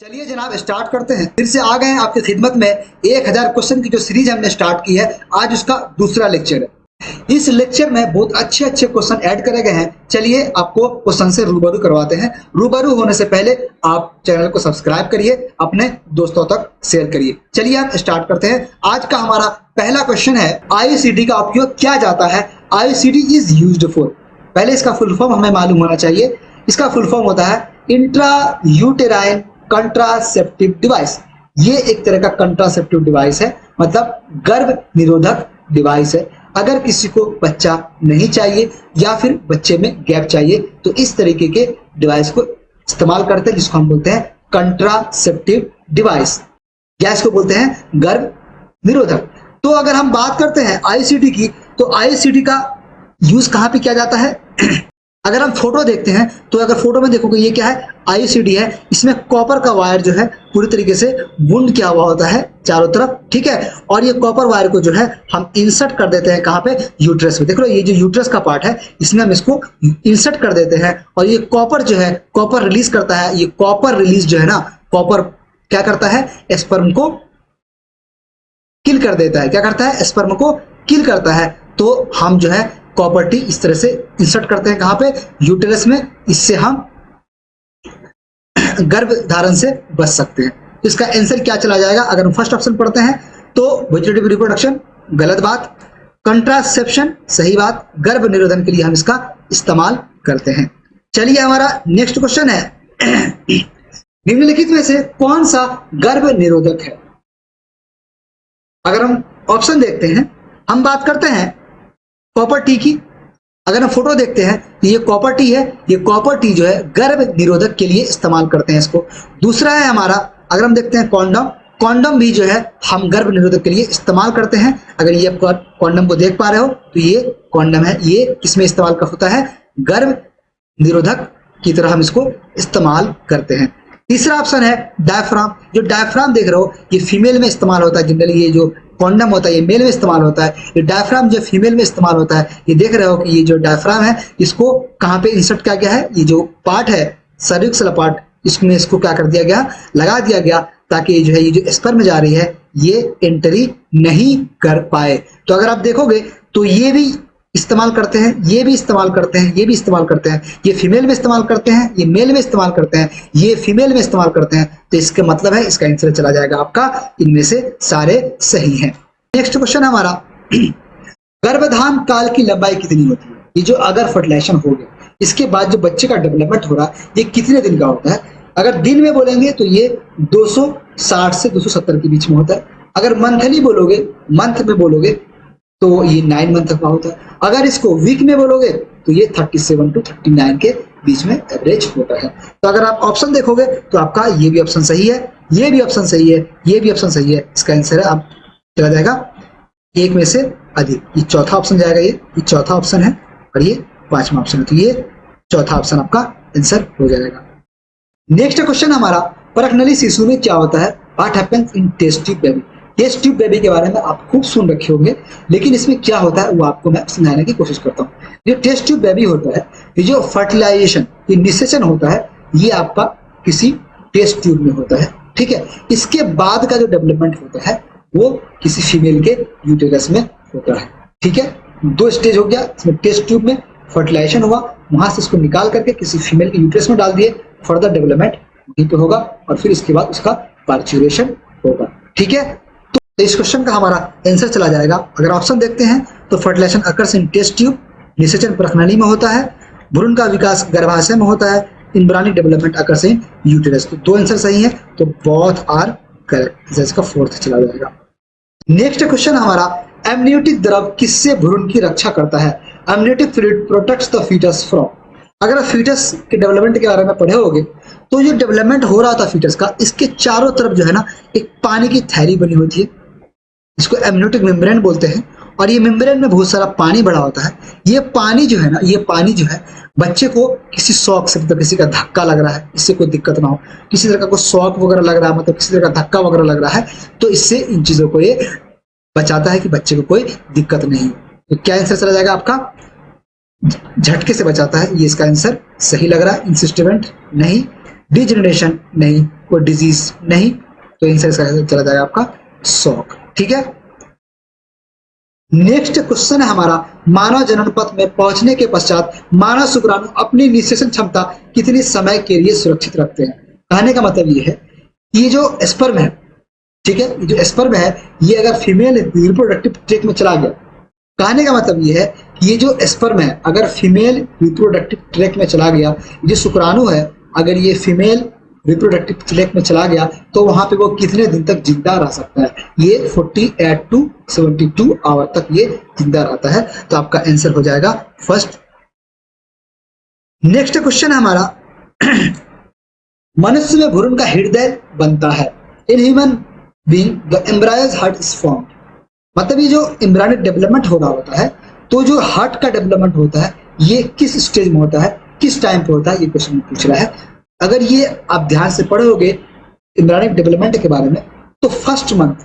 चलिए जनाब स्टार्ट करते हैं। फिर से आ गए हैं आपकी खिदमत में 1000 क्वेश्चन की जो सीरीज हमने स्टार्ट की है, आज उसका दूसरा लेक्चर है। इस लेक्चर में बहुत अच्छे अच्छे क्वेश्चन ऐड करे गए हैं। चलिए आपको क्वेश्चन से रूबरू करवाते हैं। रूबरू होने से पहले आप चैनल को सब्सक्राइब करिए, अपने दोस्तों तक शेयर करिए। चलिए आप स्टार्ट करते हैं। आज का हमारा पहला क्वेश्चन है, आईसीडी का उपयोग क्या जाता है? ICD is used for. पहले इसका फुल फॉर्म हमें मालूम होना चाहिए। इसका फुल फॉर्म होता है इंट्रा यूटेराइन कंट्रासेप्टिव डिवाइस। ये एक तरह का कंट्रासेप्टिव डिवाइस है, मतलब गर्भ निरोधक डिवाइस है। अगर किसी को बच्चा नहीं चाहिए या फिर बच्चे में गैप चाहिए तो इस तरीके के डिवाइस को इस्तेमाल करते हैं, जिसको हम बोलते हैं कंट्रासेप्टिव डिवाइस, या इसको बोलते हैं गर्भ निरोधक। तो अगर हम बात करते हैं आईसीडी की, तो आईसीडी का यूज कहां पे किया जाता है? अगर हम फोटो देखते हैं तो अगर फोटो में देखोगे ये क्या है? आईसीडी है। इसमें कॉपर का वायर जो है पूरी तरीके से वुंड किया हुआ होता है चारों तरफ, ठीक है। और ये कॉपर वायर को जो है हम इंसर्ट कर देते हैं कहाँ पे? यूट्रस में। देख लो ये जो यूट्रस का पार्ट है इसमें हम इसको इंसर्ट कर देते हैं और ये कॉपर जो है कॉपर रिलीज करता है। ये कॉपर रिलीज जो है ना, कॉपर क्या करता है? स्पर्म को किल कर देता है। क्या करता है? स्पर्म को किल करता है। तो हम जो है कॉपर टी इस तरह से इंसर्ट करते हैं कहां पे? यूटेरस में। इससे हम गर्भ धारण से बच सकते हैं। तो इसका आंसर क्या चला जाएगा? अगर हम फर्स्ट ऑप्शन पढ़ते हैं तो वेजिटेटिव रिप्रोडक्शन गलत बात, कंट्रासेप्शन सही बात, गर्भ निरोधन के लिए हम इसका इस्तेमाल करते हैं। चलिए हमारा नेक्स्ट क्वेश्चन है, निम्नलिखित में से कौन सा गर्भ निरोधक है? अगर हम ऑप्शन देखते हैं, हम बात करते हैं कॉपर टी की। अगर हम फोटो देखते हैं तो ये कॉपर टी है। ये कॉपर टी जो है गर्भ निरोधक के लिए इस्तेमाल करते हैं इसको। दूसरा है हमारा, अगर हम देखते हैं कॉन्डम, कॉन्डम भी जो है हम गर्भ निरोधक के लिए इस्तेमाल करते हैं। अगर ये आप कॉन्डम को देख पा रहे हो तो ये कॉन्डम है। ये किसमें इस्तेमाल का होता है? गर्भ निरोधक की तरह हम इसको इस्तेमाल करते हैं। तीसरा ऑप्शन है डायफ्राम। जो डायफ्राम देख रहे हो ये फीमेल में इस्तेमाल होता है। जनरली ये जो कॉन्डम होता है ये मेल में इस्तेमाल होता है, ये डायफ्राम जो फीमेल में इस्तेमाल होता है। ये देख रहे हो कि ये जो डायफ्राम है इसको कहाँ पे इंसर्ट किया गया है? ये जो पार्ट है सर्विक्स वाला पार्ट, इसमें इसको क्या कर दिया गया? लगा दिया गया, ताकि ये जो है ये जो स्पर्म जा रही है ये एंट्री नहीं कर पाए। तो अगर आप देखोगे तो ये भी इस्तेमाल करते हैं, ये भी इस्तेमाल करते हैं, ये भी इस्तेमाल करते हैं। ये फीमेल में इस्तेमाल करते हैं, ये मेल में इस्तेमाल करते हैं, ये फीमेल में इस्तेमाल करते हैं। तो इसका मतलब है इसका आंसर चला जाएगा आपका इनमें से सारे सही हैं। नेक्स्ट क्वेश्चन हमारा, गर्भधान काल की लंबाई कितनी होती है? ये जो अगर फर्टिलाइजेशन हो गया इसके बाद जो बच्चे का डेवलपमेंट हो रहा है ये कितने दिन का होता है? अगर दिन में बोलेंगे तो ये 260 से 270 के बीच में होता है। अगर मंथली बोलोगे, मंथ में बोलोगे तो ये 9 मंथ का होता है। अगर इसको वीक में बोलोगे तो ये 37 to 39 के बीच में एवरेज होता है। तो अगर आप ऑप्शन देखोगे तो आपका ये भी ऑप्शन सही है, ये भी ऑप्शन सही है, ये भी ऑप्शन सही है। इसका आंसर है आप चला जाएगा एक में से अधिक। ये चौथा ऑप्शन जाएगा, ये चौथा ऑप्शन है और ये पांचवा ऑप्शन है। तो ये चौथा ऑप्शन आपका आंसर हो जाएगा। नेक्स्ट क्वेश्चन हमारा, परखनली शिशु में क्या होता है? What happens in test tube baby. Test tube baby के बारे में आप खूब सुन रखे होंगे, लेकिन इसमें क्या होता है वो आपको मैं समझाने की कोशिश करता हूँ। जो टेस्ट ट्यूब बेबी होता है, ये जो फर्टिलाइजेशन, ये निषेचन होता है, ये आपका किसी टेस्ट ट्यूब में होता है, ठीक है। इसके बाद का जो डेवलपमेंट होता है वो किसी फीमेल के यूटेरस में होता है, ठीक है। 2 स्टेज हो गया इसमें। टेस्ट ट्यूब में फर्टिलाइजेशन हुआ, वहां से इसको निकाल करके किसी फीमेल के यूटेरस में डाल दिए, फर्दर डेवलपमेंट वहीं पे होगा और फिर इसके बाद उसका पार्चुरेशन होगा, ठीक है। तो इस क्वेश्चन का हमारा आंसर चला जाएगा। अगर ऑप्शन देखते हैं तो fertilization occurs in test tube, निषेचन परखनली में होता है, भ्रूण का विकास गर्भाशय में होता है, embryonic development occurs in uterus. तो 2 आंसर सही है, तो बोथ आर करेक्ट। इसका 4th चला जाएगा। नेक्स्ट क्वेश्चन हमारा, एमनियोटिक द्रव किससे भ्रूण की रक्षा करता है? Amniotic fluid protects the fetus from. अगर आप फीटस के डेवलपमेंट के बारे में पढ़े होगे तो जो डेवलपमेंट हो रहा था फीटस का, इसके चारों तरफ जो है ना एक पानी की थैली बनी होती है, इसको एमनियोटिक मेम्ब्रेन बोलते हैं। और ये मेम्ब्रेन में बहुत सारा पानी भरा होता है। ये पानी जो है ना, ये पानी जो है बच्चे को किसी शॉक से, मतलब किसी का धक्का लग रहा है, इससे कोई दिक्कत ना हो, किसी तरह का कोई शॉक वगैरह लग रहा है, मतलब किसी तरह का धक्का वगैरह लग रहा है, तो इससे इन चीजों को ये बचाता है कि बच्चे को कोई दिक्कत नहीं हो। तो क्या आंसर चला जाएगा आपका? झटके से बचाता है। ये इसका आंसर सही लग रहा है। इंसिस्टेंट नहीं, डिजेनरेशन नहीं, कोई डिजीज नहीं, तो आंसर इसका चला जाएगा आपका शॉक। ठीक है, नेक्स्ट क्वेश्चन है हमारा, मानव जनन पथ में पहुंचने के पश्चात मानव शुक्राणु अपनी निषेचन क्षमता कितने समय के लिए सुरक्षित रखते हैं। कहने का मतलब ये है, ये जो स्पर्म है, ठीक है, ये जो स्पर्म है, ये अगर फीमेल रिप्रोडक्टिव ट्रैक में चला गया, कहने का मतलब ये है कि ये जो स्पर्म है अगर फीमेल रिप्रोडक्टिव ट्रैक में चला गया, जो शुक्राणु है अगर ये फीमेल रिप्रोडक्टिव ट्रैक में चला गया, तो वहां पे वो कितने दिन तक जिंदा रह सकता है। ये 48 to 72 आवर तक ये जिंदा रहता है। तो आपका आंसर हो जाएगा फर्स्ट। नेक्स्ट क्वेश्चन है हमारा, मनुष्य में भ्रूण का हृदय बनता है। In human being the embryos heart is formed. मतलब ये जो एम्ब्रियोनिक डेवलपमेंट हो रहा होता है, तो जो हार्ट का डेवलपमेंट होता है ये किस स्टेज में होता है, किस टाइम पे होता है, ये क्वेश्चन पूछ रहा है। अगर ये आप ध्यान से पढ़ोगे एम्ब्रियोनिक डेवलपमेंट के बारे में, तो फर्स्ट मंथ,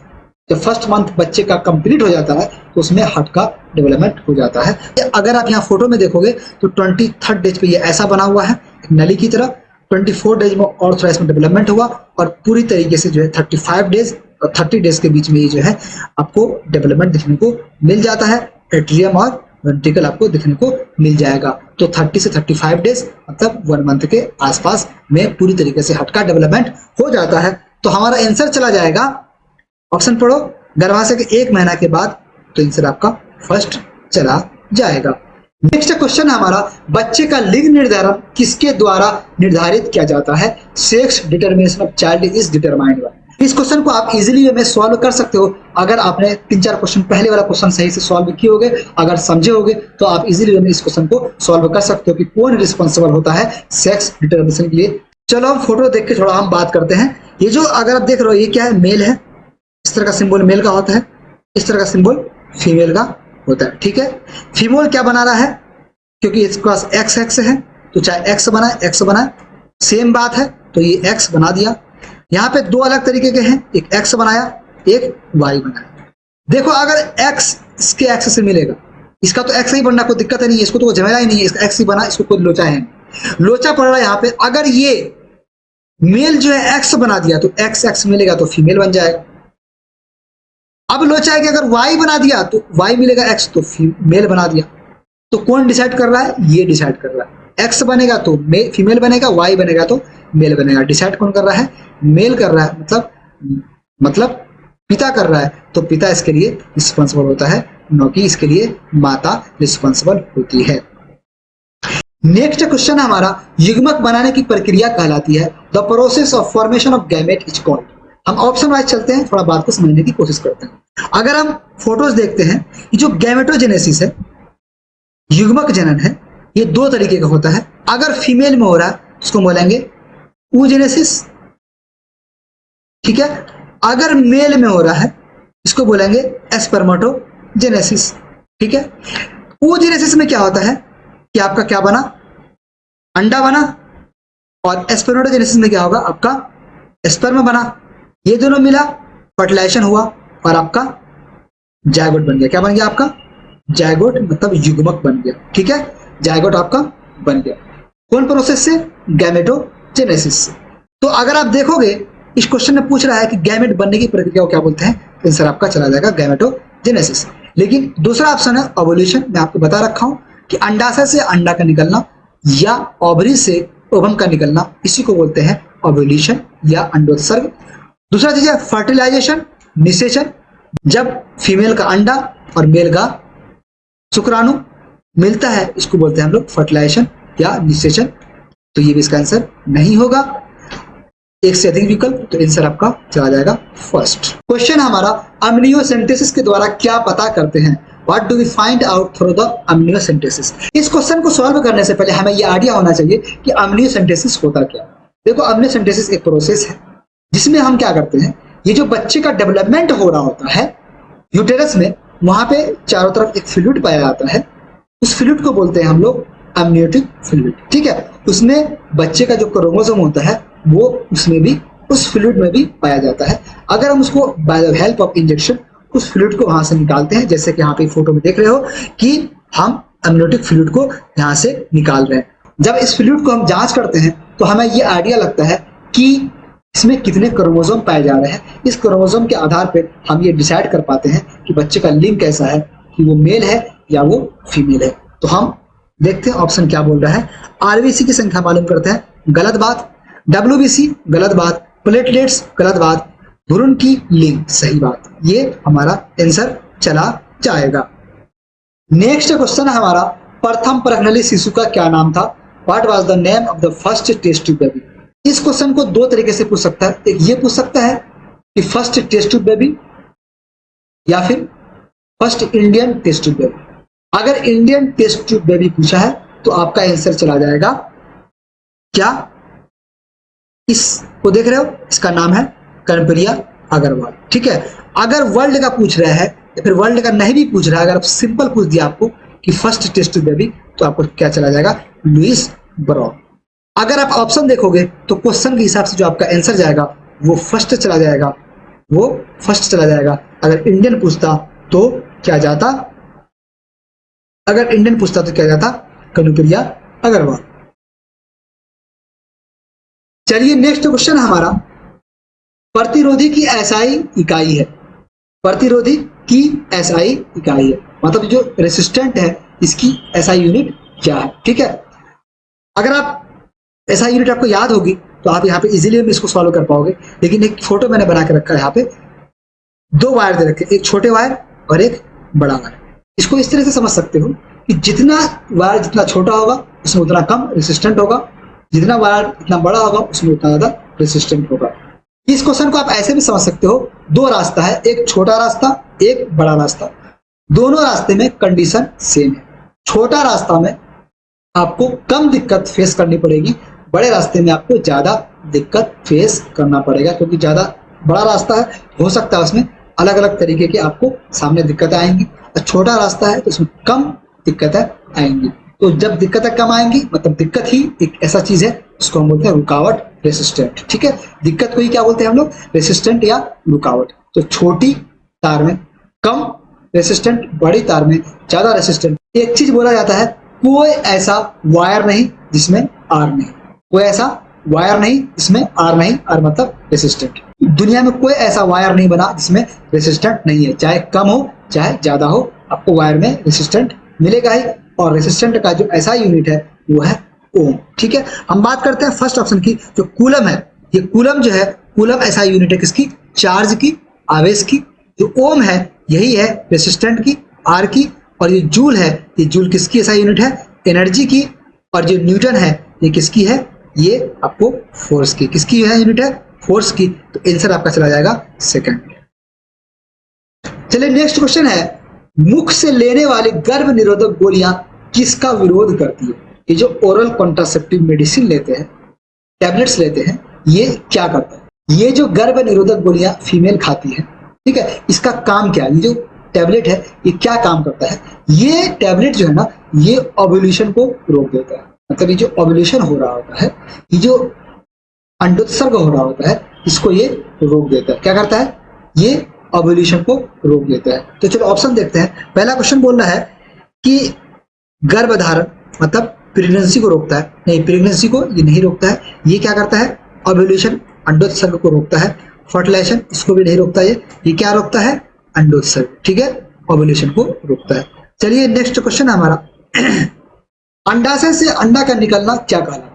जब फर्स्ट मंथ बच्चे का कंप्लीट हो जाता है तो उसमें हार्ट का डेवलपमेंट हो जाता है। अगर आप यहाँ फोटो में देखोगे तो 23rd डेज पे ये ऐसा बना हुआ है नली की तरह, 24 डेज में और थोड़ा इसमें डेवलपमेंट हुआ, और पूरी तरीके से जो है 35 डेज और 30 डेज के बीच में ये जो है आपको डेवलपमेंट देखने को मिल जाता है। एट्रियम और वेंट्रिकल आपको देखने को मिल जाएगा। तो 30 से 35 डेज मतलब 1 मंथ के आसपास में पूरी तरीके से हार्ट का डेवलपमेंट हो जाता है। तो हमारा आंसर चला जाएगा, ऑप्शन पढ़ो, गर्भाशय के 1 महीना के बाद, तो आंसर आपका फर्स्ट चला जाएगा। नेक्स्ट क्वेश्चन है हमारा, बच्चे का लिंग निर्धारण किसके द्वारा निर्धारित किया जाता है। Sex determination of child is determined by. इस क्वेश्चन को आप इजीली वे में सॉल्व कर सकते हो अगर आपने 3-4 क्वेश्चन पहले वाला क्वेश्चन सही से सॉल्व किए होगे, अगर समझे होगे तो आप इजीली वे में इस क्वेश्चन को सॉल्व कर सकते हो कि कौन रिस्पॉन्सिबल होता है सेक्स डिटर्मिनेशन के लिए। चलो हम फोटो देख के थोड़ा हम बात करते हैं। ये जो अगर आप देख रहे हो ये क्या है, मेल है, इस तरह का सिंबल मेल का होता है, इस तरह का सिंबल फीमेल का होता है। ठीक है, फीमेल क्या बना रहा है, क्योंकि इसके पास एक्स एक्स है तो चाहे एक्स बनाए सेम बात है, तो ये एक्स बना दिया। यहाँ पे 2 अलग तरीके के हैं, एक एक्स बनाया, एक वाई बनाया। देखो अगर एक्स इसके एक्स से मिलेगा, इसका तो एक्स ही बनना, कोई दिक्कत नहीं है, इसको तो कोई झमेला ही नहीं है, इसका एक्स ही बना, इसको कोई लोचा है नहीं। लोचा पड़ रहा है यहाँ पे, अगर ये मेल जो है एक्स बना दिया तो एक्स एक्स मिलेगा तो फीमेल बन जाएगा। अब लोचा है कि अगर वाई बना दिया तो वाई मिलेगा एक्स तो फीमेल बना दिया। तो कौन डिसाइड कर रहा है, ये डिसाइड कर रहा है। एक्स बनेगा तो फीमेल बनेगा, वाई बनेगा तो मेल बनेगा। डिसाइड कौन कर रहा है, मेल कर रहा है, मतलब पिता कर रहा है, तो पिता इसके लिए रिस्पॉन्सिबल होता है, न कि इसके लिए माता रिस्पॉन्सिबल होती है। नेक्स्ट क्वेश्चन है हमारा, युग्मक बनाने की प्रक्रिया कहलाती है the process of formation of gamete is called. हम ऑप्शन वाइज चलते हैं, थोड़ा बात को समझने की कोशिश करते हैं। अगर हम फोटोज देखते हैं, जो गैमेटोजेनेसिस है, युग्मक जनन है, ये 2 तरीके का होता है। अगर फीमेल में हो रहा है उसको बोलेंगे oogenesis, ठीक है। अगर मेल में हो रहा है इसको बोलेंगे स्पर्मेटोजेनेसिस, ठीक है। oogenesis में क्या होता है कि आपका क्या बना, अंडा बना, और स्पर्मेटोजेनेसिस में क्या होगा, आपका स्पर्म बना। ये दोनों मिला, फर्टिलाइजेशन हुआ और आपका जायगोट बन गया। क्या बन गया आपका, जायगोट, मतलब युग्मक बन गया। ठीक है, जायगोट आपका बन गया। कौन प्रोसेस से, गैमेटोजेनेसिस से। तो अगर आप देखोगे इस क्वेश्चन में पूछ रहा है कि गैमेट बनने की प्रक्रिया को क्या बोलते हैं, आंसर आपका चला जाएगा गैमेटोजेनेसिस। लेकिन दूसरा ऑप्शन है ओवुलेशन। मैं आपको बता रखा हूं कि अंडाशय से अंडा का निकलना या ओवरी से ओवम का निकलना, इसी को बोलते हैं ओवुलेशन या अंडोत्सर्ग। दूसरा चीज है फर्टिलाइजेशन, निषेचन। जब फीमेल का अंडा और मेल का शुक्राणु मिलता है, इसको बोलते हैं हम लोग फर्टिलाइजेशन या निषेचन। तो ये भी इसका आंसर नहीं होगा, एक से अधिक विकल्प, तो आंसर आपका चला जाएगा फर्स्ट। क्वेश्चन हमारा, अम्नियोसेंटेसिस के द्वारा क्या पता करते हैं। What do we find out through the amniocentesis. इस क्वेश्चन को सॉल्व करने से पहले हमें यह आइडिया होना चाहिए कि अम्नियोसेंटेसिस होता क्या। देखो, अम्नियोसेंटेसिस एक प्रोसेस है जिसमें हम क्या करते हैं, ये जो बच्चे का डेवलपमेंट हो रहा होता है यूटेरस में, वहां पे चारों तरफ एक फ्लूइड पाया जाता है। उस फ्लूइड को बोलते हैं हम लोग अम्नियोटिक फ्लूइड, ठीक है। उसमें बच्चे का जो क्रोमोसोम होता है वो उसमें भी, उस फ्लूइड में भी पाया जाता है। अगर हम उसको by the help of injection उस फ्लूइड को वहां से निकालते हैं, जैसे कि यहाँ पे फोटो में देख रहे हो कि हम अम्नियोटिक फ्लूइड को यहाँ से निकाल रहे हैं। जब इस फ्लूइड को हम जांच करते हैं तो हमें ये आइडिया लगता है कि इसमें कितने क्रोमोसोम पाए जा रहे हैं, इस क्रोमोसोम के आधार पे हम ये डिसाइड कर पाते हैं कि बच्चे का लिंग कैसा है, कि वो मेल है या वो फीमेल है। तो हम देखते हैं ऑप्शन क्या बोल रहा है। आरबीसी की संख्या मालूम करते हैं, गलत बात। डब्ल्यूबीसी गलत बात। प्लेटलेट्स गलत बात। भ्रूण की लिंग सही बात। ये हमारा आंसर चला जाएगा। नेक्स्ट क्वेश्चन है हमारा, प्रथम प्रजननशील शिशु का क्या नाम था? What was the name of the first test tube baby? इस क्वेश्चन को दो तरीके से पूछ सकता है। एक ये पूछ सकता है कि फर्स्ट टेस्ट ट्यूब बेबी या फिर first Indian test tube baby. अगर इंडियन टेस्ट ट्यूब बेबी पूछा है तो आपका आंसर चला जाएगा क्या? इसको देख रहे हो, इसका नाम है कनप्रिया अग्रवाल। ठीक है, अगर वर्ल्ड का पूछ रहा है या फिर वर्ल्ड का नहीं भी पूछ रहा है, अगर आप सिंपल पूछ दिया आपको कि फर्स्ट टेस्ट ट्यूब बेबी, तो आपको क्या चला जाएगा? Louise Brown. अगर आप ऑप्शन देखोगे तो क्वेश्चन के हिसाब से जो आपका आंसर जाएगा वो फर्स्ट चला जाएगा, वो फर्स्ट चला जाएगा। अगर इंडियन पूछता तो क्या जाता? अगर इंडियन पूछता तो क्या जाता? कनुप्रिया अग्रवाल। चलिए नेक्स्ट क्वेश्चन हमारा, प्रतिरोधी की एसआई इकाई है। प्रतिरोधी की एसआई इकाई है, मतलब जो रेसिस्टेंट है इसकी एसआई यूनिट क्या है? ठीक है, अगर आप एसआई यूनिट आपको याद होगी तो आप यहाँ पे इजीली इसको सॉल्व कर पाओगे। लेकिन एक फोटो मैंने बना के रखा है, यहाँ पे दो वायर दे रखे, एक छोटे वायर और एक बड़ा वायर। इसको इस तरह से समझ सकते हो कि जितना वायर जितना छोटा होगा उसमें उतना कम रेसिस्टेंट होगा, जितना वायर जितना बड़ा होगा उसमें उतना ज्यादा रेसिस्टेंट होगा। इस क्वेश्चन को आप ऐसे भी समझ सकते हो, दो रास्ता है, एक छोटा रास्ता एक बड़ा रास्ता। दोनों रास्ते में कंडीशन सेम है। छोटा रास्ता में आपको कम दिक्कत फेस करनी पड़ेगी, बड़े रास्ते में आपको ज्यादा दिक्कत फेस करना पड़ेगा, क्योंकि ज्यादा बड़ा रास्ता है, हो सकता है उसमें अलग अलग तरीके की आपको सामने दिक्कतें आएंगी, और छोटा रास्ता है तो उसमें कम दिक्कतें आएंगी। तो जब दिक्कतें कम आएंगी मतलब दिक्कत ही एक ऐसा चीज है उसको हम बोलते हैं रुकावट, रेसिस्टेंट। ठीक है, दिक्कत को ही क्या बोलते हैं हम लोग? रेसिस्टेंट या रुकावट। तो छोटी तार में कम रेसिस्टेंट, बड़ी तार में ज्यादा रेसिस्टेंट। एक चीज बोला जाता है, कोई ऐसा वायर नहीं जिसमें आर नहीं, कोई ऐसा वायर नहीं जिसमें आर नहीं, आर मतलब रेसिस्टेंट। दुनिया में कोई ऐसा वायर नहीं बना जिसमें रेसिस्टेंट नहीं है, चाहे कम हो चाहे ज्यादा हो, आपको वायर में रेसिस्टेंट मिलेगा ही। और रेसिस्टेंट का जो ऐसा यूनिट है वो है ओम। ठीक है, हम बात करते हैं फर्स्ट ऑप्शन की, जो कूलम है। ये कूलम जो है, कूलम ऐसा यूनिट है किसकी? चार्ज की, आवेश की। जो ओम है यही है रेसिस्टेंट की, आर की। और ये जूल है, ये जूल किसकी ऐसा यूनिट है? एनर्जी की। और जो न्यूटन है ये किसकी है? ये आपको फोर्स की। किसकी है यूनिट है? फोर्स की। तो आंसर आपका चला जाएगा सेकंड। चलिए नेक्स्ट क्वेश्चन है, मुख से लेने वाली गर्भ निरोधक गोलियां किसका विरोध करती है? ये जो ओरल कॉन्ट्रासेप्टिव मेडिसिन लेते हैं, टैबलेट्स लेते हैं, ये क्या करता है? ये जो गर्भ निरोधक गोलियां फीमेल खाती है, ठीक है, इसका काम क्या है? ये जो टैबलेट है ये क्या काम करता है? ये टैबलेट जो है ना, ये ओव्यूलेशन को रोक देता है। मतलब ये जो ओव्यूलेशन हो रहा होता है, ये जो अंडोत्सर्ग हो रहा होता है, इसको ये रोक देता है। क्या करता है? ये ओव्यूलेशन को रोक देता है। तो चलो ऑप्शन देखते हैं। पहला क्वेश्चन बोल रहा है कि गर्भधारण मतलब प्रेगनेंसी को रोकता है। नहीं, प्रेगनेंसी को ये नहीं रोकता है। ये क्या करता है? ओव्यूलेशन, अंडोत्सर्ग को रोकता है। फर्टिलाइजेशन इसको भी नहीं रोकता। ये क्या रोकता है? अंडोत्सर्ग। ठीक है, ओव्यूलेशन को रोकता है। चलिए नेक्स्ट क्वेश्चन है हमारा, अंडाशय से अंडा का निकलना क्या कहलाता है?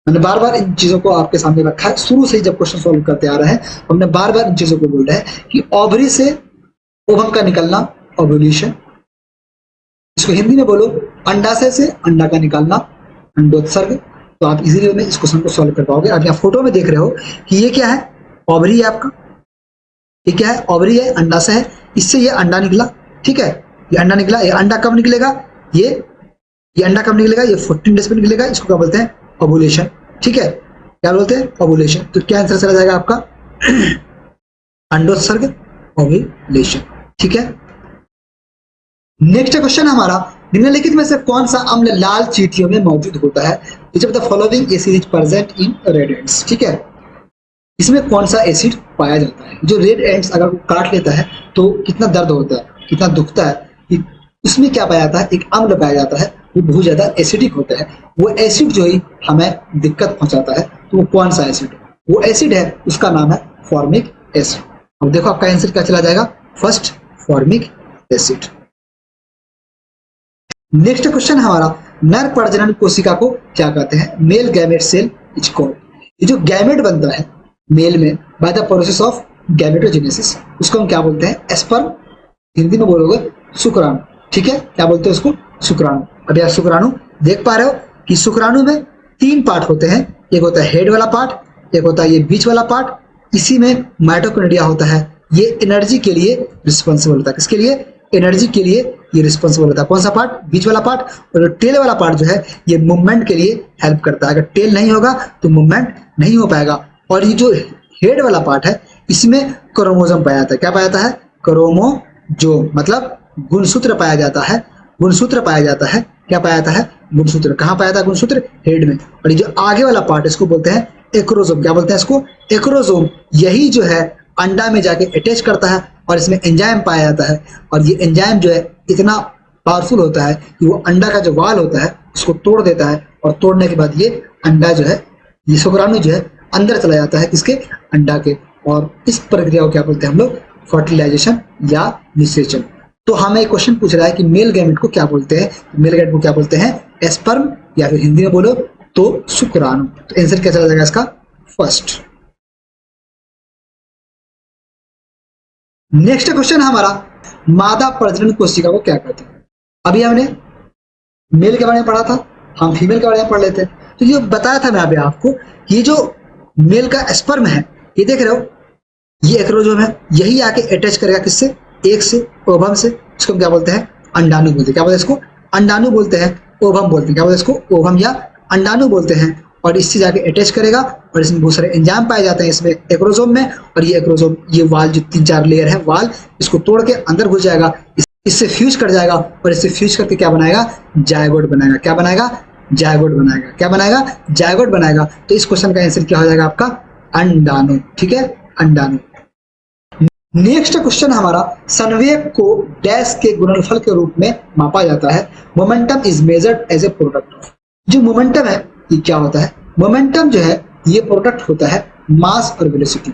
मैंने बार बार इन चीजों को आपके सामने रखा है, शुरू से ही जब क्वेश्चन सॉल्व करते आ रहे हैं हमने बार बार इन चीजों को बोल रहे हैं कि ओवरी से ओवम का निकलना ओव्यूलेशन। इसको हिंदी में बोलो, अंडाशय से अंडा का निकलना अंडोत्सर्ग। तो आप इजीली में इस क्वेश्चन को सॉल्व कर पाओगे। आप यहाँ फोटो में देख रहे हो कि ये क्या है? ओवरी है आपका। ये क्या है? ओवरी है, अंडाशय है, इससे ये अंडा निकला। ठीक है, ये अंडा निकला। ये अंडा कब निकलेगा? ये अंडा कब निकलेगा? ये 14 डेज पे निकलेगा। इसको क्या बोलते हैं? ओवुलेशन। ठीक है, क्या बोलते हैं? ओवुलेशन। तो क्या आंसर चला जाएगा आपका? अंडोत्सर्ग, ओवुलेशन। ठीक है, नेक्स्ट क्वेश्चन हमारा, निम्नलिखित में से कौन सा अम्ल लाल चींटियों में मौजूद होता है? Which of the following acid is present in red ants? ठीक है, इसमें कौन सा एसिड पाया जाता है? जो रेड एंट्स अगर वो काट लेता है तो कितना दर्द होता है, कितना दुखता है, उसमें क्या पाया जाता है, एक अम्ल पाया जाता है, वो बहुत ज्यादा एसिडिक होता है। वो एसिड जो ही हमें दिक्कत पहुंचाता है, तो वो कौन सा एसिड, वो एसिड है उसका नाम है फॉर्मिक एसिड। अब देखो आपका आंसर क्या चला जाएगा, first formic acid. Next question हमारा, नर प्रजनन कोशिका को क्या कहते हैं, male gamete cell is called. ये जो गैमेट बनता है मेल में by the process of gametogenesis, उसको हम क्या बोलते हैं, स्पर्म, हिंदी में बोलोगे शुक्राणु, ठीक है, क्या बोलते हैं उसको, शुक्राणु। अब यार शुक्राणु देख पा रहे हो कि शुक्राणु में 3 पार्ट होते हैं, एक होता है हेड वाला पार्ट, एक होता है ये बीच वाला पार्ट, इसी में माइटोकॉन्ड्रिया होता है, ये एनर्जी के लिए रिस्पॉन्सिबल होता है। किसके लिए, एनर्जी के लिए ये रिस्पॉन्सिबल होता है। कौन सा पार्ट, बीच वाला पार्ट। और टेल वाला पार्ट जो है ये मूवमेंट के लिए हेल्प करता है, अगर टेल नहीं होगा तो मूवमेंट नहीं हो पाएगा। और ये जो हेड वाला पार्ट है इसमें क्रोमोसोम पाया जाता है, क्या पाया जाता है, क्रोमोसोम, मतलब गुणसूत्र पाया जाता है, गुणसूत्र पाया जाता है, क्या पाया जाता है, गुणसूत्र। कहाँ पाया जाता है गुणसूत्र, हेड में। और ये जो आगे वाला पार्ट इसको बोलते हैं एक्रोसोम, क्या बोलते हैं इसको, एक्रोसोम। यही जो है अंडा में जाके अटैच करता है और इसमें एंजाइम पाया जाता है। और ये एंजाइम जो है इतना पावरफुल होता है कि वो अंडा का जो वाल होता है उसको तोड़ देता है, और तोड़ने के बाद ये अंडा जो है, ये शुक्राणु जो है अंदर चला जाता है किसके, अंडा के। और इस प्रक्रिया को क्या बोलते हैं हम लोग, फर्टिलाइजेशन या निषेचन। तो हमें एक क्वेश्चन पूछ रहा है कि मेल गैमेट को क्या बोलते हैं, मेल गैमेट को क्या बोलते हैं, स्पर्म, या फिर हिंदी में बोलो तो शुक्राणु। तो आंसर क्या चला जाएगा इसका, फर्स्ट। नेक्स्ट क्वेश्चन हमारा, मादा प्रजनन कोशिका को क्या कहते हैं। अभी हमने मेल के बारे में पढ़ा था, हम फीमेल के बारे में पढ़ लेते हैं। तो ये बताया था मैं अभी आपको, ये जो मेल का स्पर्म है, ये देख रहे हो, ये एक्रोजोम है, यही आके अटैच करेगा किससे, एक से, ओवम से। इसको क्या बोलते हैं, अंडाणु बोलते हैं। क्या बोलते हैं इसको, अंडाणु बोलते हैं, ओवम बोलते हैं। क्या बोलते हैं इसको, ओवम या अंडाणु बोलते हैं। और इससे जाके अटैच करेगा और इसमें बहुत सारे एंजाइम पाए जाते हैं इसमें एक्रोसोम में। और ये एक्रोसोम, ये वाल जो 3-4 लेयर है वाल, इसको तोड़ के अंदर घुस जाएगा, इससे फ्यूज कर जाएगा, और इससे फ्यूज करके क्या बनाएगा, जायगोट बनाएगा। क्या बनाएगा, जायगोट बनाएगा। क्या बनाएगा, जायगोट बनाएगा। तो इस क्वेश्चन का आंसर क्या हो जाएगा आपका, अंडाणु, ठीक है, अंडाणु। नेक्स्ट क्वेश्चन हमारा, संवेग को डैश के गुणनफल के रूप में मापा जाता है। Momentum is measured as a product of. जो मोमेंटम है ये क्या होता है, मोमेंटम जो है ये प्रोडक्ट होता है मास और वेलोसिटी,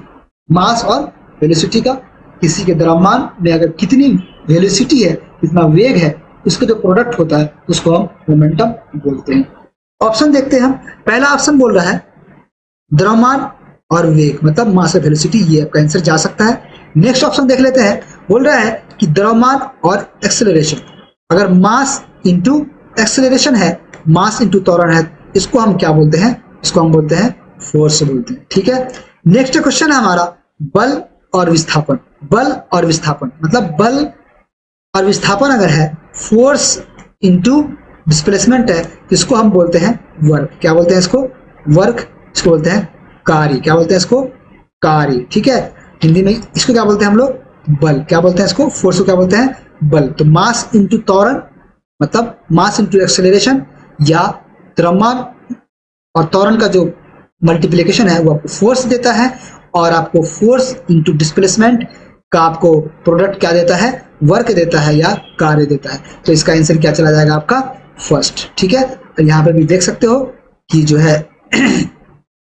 मास और वेलोसिटी का। किसी के द्रव्यमान में अगर कितनी वेलोसिटी है, कितना वेग है, उसका जो प्रोडक्ट होता है उसको हम मोमेंटम बोलते हैं। ऑप्शन देखते हैं हम। पहला ऑप्शन बोल रहा है द्रव्यमान और वेग, मतलब मास और वेलोसिटी, ये आपका आंसर जा सकता है। नेक्स्ट ऑप्शन देख लेते हैं, बोल रहा है कि द्रव्यमान और एक्सेलरेशन। अगर मास इंटू एक्सेलरेशन है, मास इंटू त्वरण है, इसको हम क्या बोलते हैं, इसको हम बोलते हैं फोर्स बोलते हैं, ठीक है। नेक्स्ट क्वेश्चन है हमारा, बल और विस्थापन। बल और विस्थापन, मतलब बल और विस्थापन अगर है, फोर्स इंटू डिस्प्लेसमेंट है, इसको हम बोलते हैं वर्क। क्या बोलते हैं इसको, वर्क। इसको बोलते हैं कार्य। क्या बोलते हैं इसको, कार्य, ठीक है। हिंदी में इसको क्या बोलते हैं हम लोग, बल। क्या बोलते हैं इसको, फोर्स को क्या बोलते हैं, बल। तो मास इंटू त्वरण, मतलब मास इंटू एक्सेलरेशन, या द्रव्यमान और त्वरण का जो मल्टीप्लिकेशन है वो आपको फोर्स देता है, और आपको फोर्स इंटू डिस्प्लेसमेंट का आपको प्रोडक्ट क्या देता है, वर्क देता है या कार्य देता है। तो इसका आंसर क्या चला जाएगा आपका, फर्स्ट, ठीक है। तो यहाँ पे भी देख सकते हो कि जो है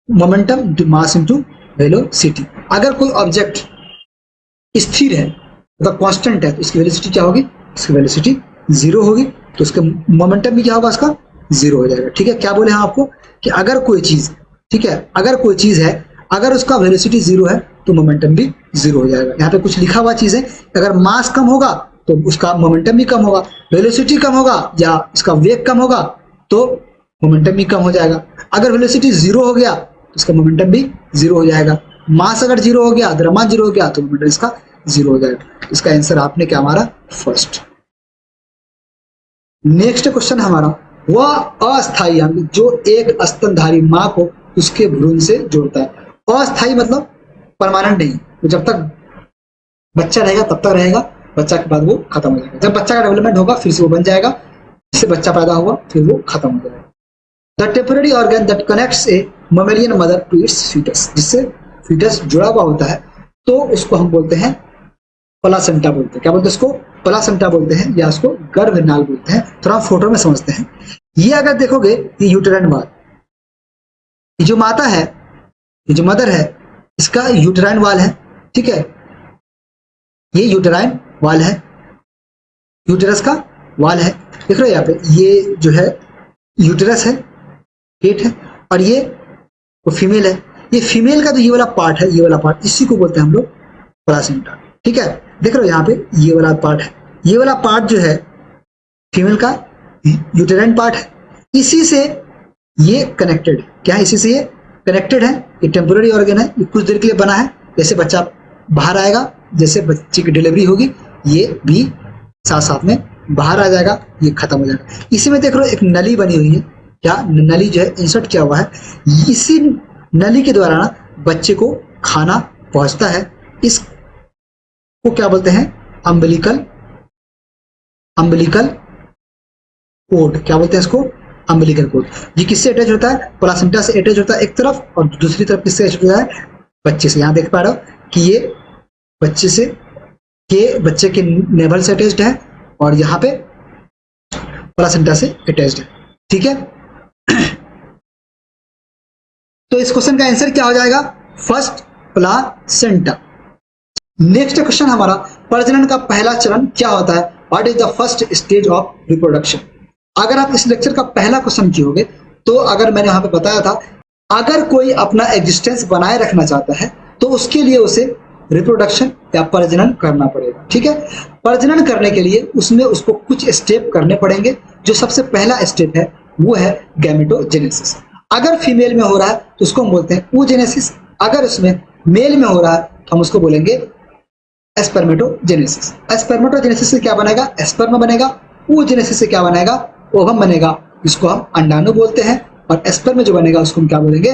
momentum into mass into velocity. अगर कोई ऑब्जेक्ट स्थिर है, मतलब कांस्टेंट है, तो इसकी वेलोसिटी क्या होगी, इसकी वेलोसिटी 0 होगी, तो उसका मोमेंटम भी क्या होगा, उसका 0 हो जाएगा, ठीक है। क्या बोले हम आपको कि अगर कोई चीज, ठीक है, अगर कोई चीज है, अगर उसका वेलोसिटी 0 है तो मोमेंटम भी 0 हो जाएगा। यहाँ पे कुछ लिखा हुआ चीज है, अगर मास कम होगा तो उसका मोमेंटम भी कम होगा, वेलोसिटी कम होगा या इसका वेग कम होगा तो मोमेंटम भी कम हो जाएगा। अगर वेलोसिटी 0 हो गया तो इसका मोमेंटम भी 0 हो जाएगा। मास अगर 0 हो गया, द्रव्यमान 0 हो गया तो मोमेंटम इसका 0 हो जाएगा। इसका आंसर आपने क्या हमारा, फर्स्ट। नेक्स्ट क्वेश्चन हमारा, वह अस्थायी अंग जो एक स्तनधारी मां को उसके भ्रूण से जोड़ता है। अस्थायी मतलब परमानेंट नहीं, तो जब तक बच्चा रहेगा तब तक रहेगा, बच्चा के बाद वो खत्म हो जाएगा। जब बच्चा का डेवलपमेंट होगा फिर से वो बन जाएगा, जिससे बच्चा पैदा हुआ फिर वो खत्म हो जाएगा। The temporary organ that connects a mammalian mother to its fetus, जिससे फीटस जुड़ा हुआ होता है, तो उसको हम बोलते हैं प्लासेंटा बोलते हैं। क्या बोलते हैं इसको, प्लासेंटा बोलते हैं या उसको गर्भनाल बोलते हैं। थोड़ा फोटो में समझते हैं। ये अगर देखोगे ये यूटेराइन वाल, ये जो माता है, ये जो मदर है, इसका यूटेराइन वाल है, ठीक है, ये यूटेराइन वाल है, यूटेरस का वाल है, देख रहे हो यहाँ पे, ये जो है यूटेरस है, पेट है, और ये वो फीमेल है। ये फीमेल का जो ये वाला पार्ट है, ये वाला पार्ट, इसी को बोलते हैं हम लोग प्लासेंटा, ठीक है। देख रहे हो यहाँ पे ये वाला पार्ट है, ये वाला पार्ट जो है फीमेल का यूटेराइन पार्ट है, इसी से ये कनेक्टेड है। क्या है? इसी से ये कनेक्टेड है। ये टेम्पोररी ऑर्गन है, ये कुछ देर के लिए बना है, जैसे बच्चा बाहर आएगा, जैसे बच्चे की डिलीवरी होगी, ये भी साथ साथ में बाहर आ जाएगा, ये खत्म हो जाएगा। इसी में देख रहे हो एक नली बनी हुई है, क्या नली जो है इंसर्ट किया हुआ है, इसी नली के द्वारा ना बच्चे को खाना पहुंचता है। इसको क्या बोलते हैं? अम्बिलिकल कोड, क्या बोलते हैं इसको? Umbilical cord. ये किससे अटैच होता है? प्लासेंटा से अटैच होता है एक तरफ, और दूसरी तरफ किससे अटैच होता है? बच्चे से। यहाँ देख पा रहे हो कि ये बच्चे से, के बच्चे के नेवल से अटैच्ड है, और यहाँ पे प्लासेंटा से अटैच्ड है, ठीक है। तो इस क्वेश्चन का आंसर क्या हो जाएगा? First placenta. नेक्स्ट क्वेश्चन हमारा, प्रजनन का पहला चरण क्या होता है? What is the first stage of reproduction. अगर आप इस लेक्चर का पहला क्वेश्चन किए तो अगर मैंने यहाँ पे बताया था, अगर कोई अपना एग्जिस्टेंस बनाए रखना चाहता है तो उसके लिए उसे रिप्रोडक्शन या प्रजनन करना पड़ेगा, ठीक है। प्रजनन करने के लिए उसमें उसको कुछ स्टेप करने पड़ेंगे। जो सबसे पहला स्टेप है वो है गैमेटोजेनेसिस। अगर फीमेल में हो रहा है तो उसको हम बोलते हैं oogenesis, अगर उसमें मेल में हो रहा है तो हम उसको बोलेंगे स्पर्मेटोजेनेसिस। स्पर्मेटोजेनेसिस से क्या बनेगा? स्पर्म बनेगा। oogenesis से क्या बनेगा? ओवम बनेगा, इसको हम अंडाणु बोलते हैं। और स्पर्म जो बनेगा उसको हम क्या बोलेंगे?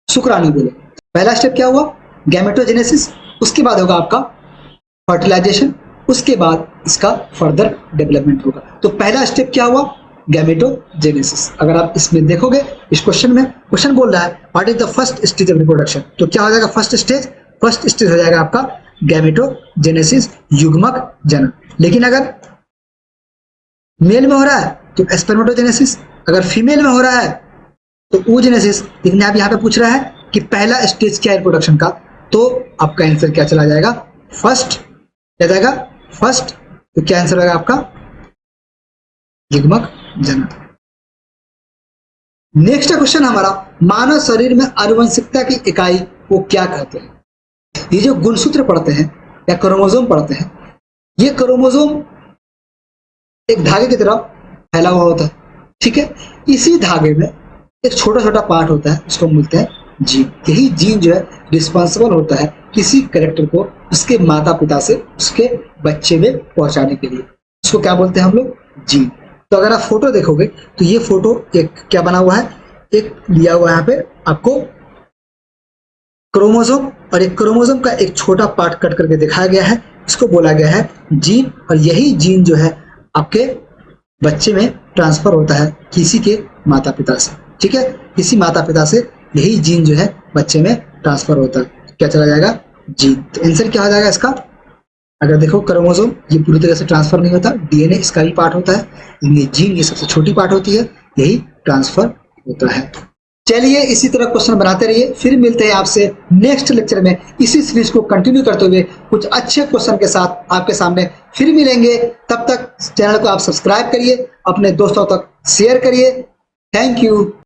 शुक्राणु बोलेंगे। पहला स्टेप क्या हुआ? गैमेटोजेनेसिस। उसके बाद होगा आपका फर्टिलाइजेशन, उसके बाद इसका फर्दर डेवलपमेंट होगा। तो पहला स्टेप क्या हुआ? गैमेटोजेनेसिस। अगर आप इसमें देखोगे, इस क्वेश्चन में क्वेश्चन बोल रहा है what is the first stage of reproduction, तो क्या हो जाएगा? फर्स्ट स्टेज हो जाएगा आपका गैमेटोजेनेसिस, युग्मक जनन। लेकिन अगर मेल में हो रहा है तो स्पर्मेटोजेनेसिस, अगर फीमेल में हो रहा है तो oogenesis। लेकिन आप यहाँ पे पूछ रहा है कि पहला स्टेज क्या है रिप्रोडक्शन का, तो आपका आंसर क्या चला जाएगा? फर्स्ट। क्या जाएगा? फर्स्ट। तो क्या आंसर होगा आपका? युग्मक जनन। नेक्स्ट क्वेश्चन हमारा, मानव शरीर में आनुवंशिकता की इकाई को क्या कहते हैं? ये जो गुणसूत्र पढ़ते हैं या क्रोमोसोम पढ़ते हैं, ये क्रोमोसोम एक धागे की तरह फैला हुआ होता है, ठीक है। इसी धागे में एक छोटा छोटा पार्ट होता है, उसको बोलते हैं जीन। यही जीन जो है रिस्पॉन्सिबल होता है किसी कैरेक्टर को उसके माता पिता से उसके बच्चे में पहुंचाने के लिए। उसको क्या बोलते हैं हम लोग? जीन। तो अगर आप फोटो देखोगे तो ये फोटो एक क्या बना हुआ है? एक लिया हुआ है यहाँ पे आपको क्रोमोसोम, और एक क्रोमोसोम का एक छोटा पार्ट कट करके दिखाया गया है, इसको बोला गया है जीन। और यही जीन जो है आपके बच्चे में ट्रांसफर होता है किसी के माता पिता से, ठीक है। किसी माता पिता से यही जीन जो है बच्चे में ट्रांसफर होता है। क्या चला जाएगा? जीन। तो आंसर क्या हो जाएगा इसका? अगर देखो क्रोमोसोम ये पूरी तरह से ट्रांसफर नहीं होता, डीएनए इसका भी पार्ट होता है, ये जीन ये सबसे छोटी पार्ट होती है, यही ट्रांसफर होता है। चलिए इसी तरह क्वेश्चन बनाते रहिए, फिर मिलते हैं आपसे नेक्स्ट लेक्चर में। इसी सीरीज को कंटिन्यू करते हुए कुछ अच्छे क्वेश्चन के साथ आपके सामने फिर मिलेंगे। तब तक चैनल को आप सब्सक्राइब करिए, अपने दोस्तों तक शेयर करिए। Thank you.